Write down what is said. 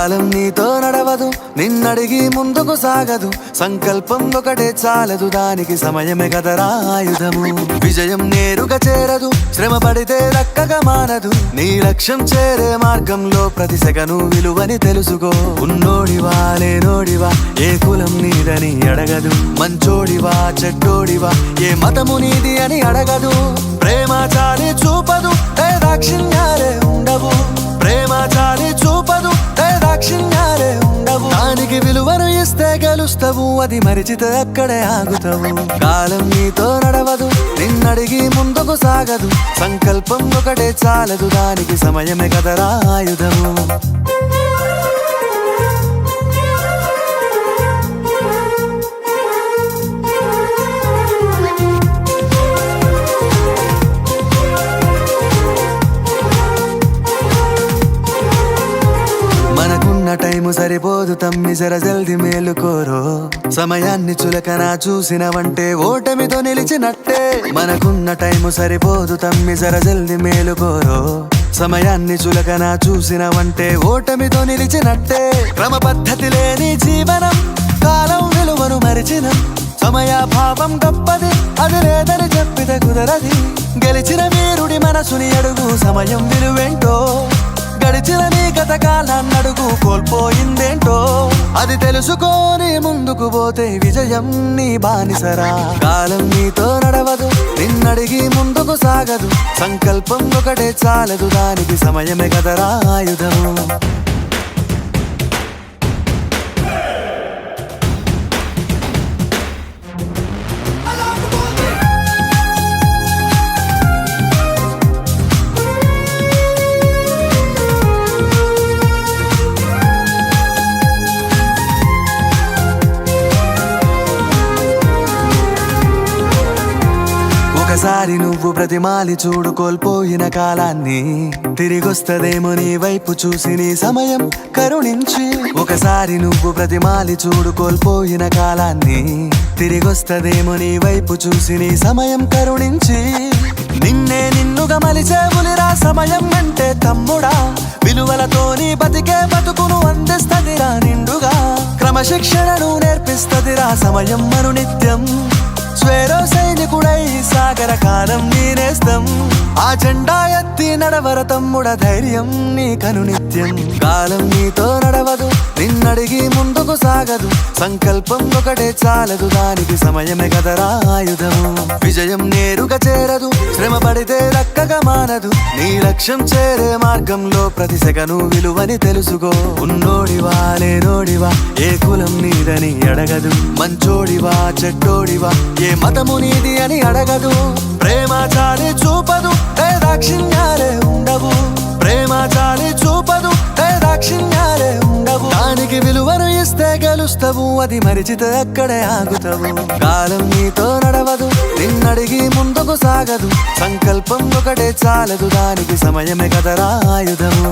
కాలం నీతో నడవదు, నిన్నడిగి ముందుకు సాగదు. సంకల్పం ఒకటే చాలదు, దానికి సమయమే కదరా ఆయుధము. విజయం నేరుగా చేరదు, శ్రమ పడితే దక్కగా మానదు. నీ లక్ష్యం చేరే మార్గంలో ప్రతి సెకను విలువని తెలుసుకో. ఉన్నోడివా లేనోడివా, ఏ కులం నీదని అడగదు. మంచోడివా చెడ్డోడివా, ఏ మతము నీది అని అడగదు. ప్రేమ చాలి చూపదు, దాక్షిణ్యాలే ఉండవు. ప్రేమ చాలి చూపదు, దాక్షిణ్యాలే ఉండవు. దానికి విలువను ఇస్తే గెలుస్తావు, అది మరిచితే అక్కడే ఆగుతావు. కాలం నీతో నడవదు, నిన్నడిగి ముందుకు సాగదు. సంకల్పం ఒకటే చాలదు, దానికి సమయమే కదరా ఆయుధము. మనకున్న టైము సరిపోదు తమ్మి, జర జల్ది మేలుకోరో. సమయాన్ని చులకన చూసినవంటే ఓటమితో నిలిచినట్టే. మనకున్న టైము సరిపోదు తమ్మి, జర జల్ది మేలుకోరో. సమయాన్ని చులకన చూసినవంటే ఓటమితో నిలిచినట్టే. క్రమ పద్ధతి లేని జీవనం, కాలం విలువను మరిచిన. సమయాభావం గొప్పది, అది లేదని చెప్పితే కుదరది. గెలిచిన వీరుడి మనసుని అడుగు, సమయం విలువేంటో. గడిచిన నీ గత కాలాన్నడుగు, కోల్పోయిందేంటో. అది తెలుసుకొని ముందుకు పోతే విజయం నీ బానిసరా. కాలం నీతో నడవదు, నిన్నడిగి ముందుకు సాగదు. సంకల్పం ఒకటే చాలదు, దానికి సమయమే కదరా ఆయుధము. ఒకసారి నువ్వు బ్రతిమాలి చూడు కోల్పోయిన కాలాన్ని, తిరిగొస్తదేమో నీ వైపు చూసి నీ సమయం కరుణించి. ఒకసారి నువ్వు బ్రతిమాలి చూడు కోల్పోయిన కాలాన్ని, తిరిగొస్తదేమో నీ వైపు చూసి నీ సమయం కరుణించి. నిన్నే నిన్నుగా మలిచేవులిరా సమయం అంటే తమ్ముడా. విలువలతోని బతికే బతుకును అందిస్తదిరా నిండుగా. క్రమశిక్షణను నేర్పిస్తదిరా సమయం మను నిత్యం. స్వేరో సైనికుడై సాగర కాలం నీనేస్తం. ఆ జెండా ఎత్తి నడవర తమ్ముడ, ధైర్యం నీ కను నిత్యం. కాలం నీతో నడవదు, నిన్నడిగి ముందుకు సాగదు. సంకల్పం ఒకటే చాలదు, దానికి సమయమే కదరా ఆయుధము. విజయం నేరుగా చేరదు, శ్రమ పడితే దక్కగా మానదు. నీ లక్ష్యం చేరే మార్గంలో ప్రతి సెకను విలువని తెలుసుకో. ఉన్నోడివా లేనోడివా, ఏ కులం నీదని అడగదు. మంచోడివా చెడ్డోడివా, ఏ మతము నీది అని అడగదు. ప్రేమ చాలి చూపదు, దాక్షిణ్యాలే ఉండవు. ప్రేమ చాలి చూపదు, దాక్షిణ్యాలే ఉండవు. దానికి విలువను ఇస్తే గెలుస్తావు, అది మరిచితే అక్కడే ఆగుతావు. కాలం నీతో నడవదు, నిన్నడిగి ముందుకు సాగదు. సంకల్పం ఒకటే చాలదు, దానికి సమయమే కదరా ఆయుధము.